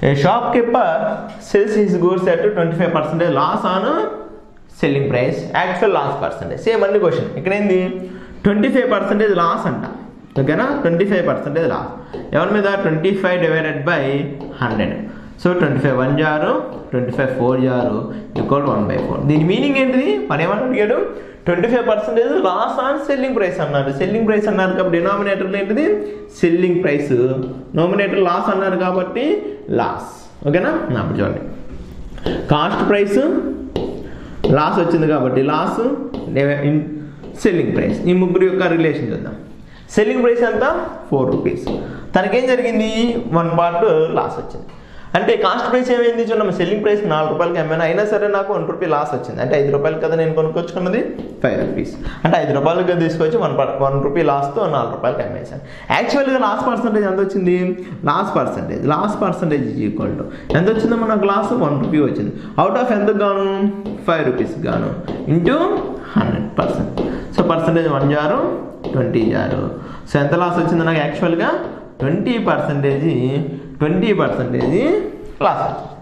A shopkeeper sells his goods at 25% loss on selling price, actual loss percentage. Same అన్ని question ఇక్కడ ఏంది 25% loss అంట, ఓకేనా. 25% loss ఎవరి మీద, 25 divided by 100. So 25 1 jar 25 4 jar equal 1/4. దీని మీనింగ్ ఏంటిది, మన ఏమని అడిగాడు, 25% లాస్ ఆన్ సెల్లింగ్ ప్రైస్ అన్నారు. సెల్లింగ్ ప్రైస్ అన్నారు కాబట్టి డినామినేటర్లో ఏంటిది సెల్లింగ్ ప్రైస్, నోమినేటర్ లాస్ అన్నారు కాబట్టి లాస్, ఓకేనా. అప్పుడు చూడండి, కాస్ట్ ప్రైస్ లాస్ వచ్చింది కాబట్టి లాస్ సెల్లింగ్ ప్రైస్, ఈ ముగ్గురు యొక్క రిలేషన్ చూద్దాం. సెల్లింగ్ ప్రైస్ ఎంత 4 రూపీస్, తనకేం జరిగింది 1 పార్ట్ లాస్ వచ్చింది. అంటే కాస్ట్ ప్రైస్ ఏమైంది చూడండి, సెల్లింగ్ ప్రైస్ 4 రూపాయలకి అమ్మాను, అయినా సరే నాకు 1 రూపీ లాస్ వచ్చింది. అంటే 5 రూపాయలు కదా నేను కొనుక్కొచ్చుకున్నది, 5 రూపీస్. అంటే 5 రూపాయలకి తీసుకొచ్చి 1 రూపీ లాస్తో 4 రూపాయలకి అమ్మేశాను. యాక్చువల్గా లాస్ పర్సంటేజ్ ఎంత వచ్చింది, లాస్ పర్సంటేజ్ ఈక్వల్ టు ఎంత వచ్చిందో మనకు లాస్ 1 రూపీ వచ్చింది. అవుట్ ఆఫ్ ఎంతకు గాను 5 రూపీస్ గాను ఇంటూ 100%. సో పర్సంటేజ్ 1 జారు 20 జారు. సో ఎంత లాస్ వచ్చింది నాకు, యాక్చువల్గా 20% లాస్ వచ్చింది.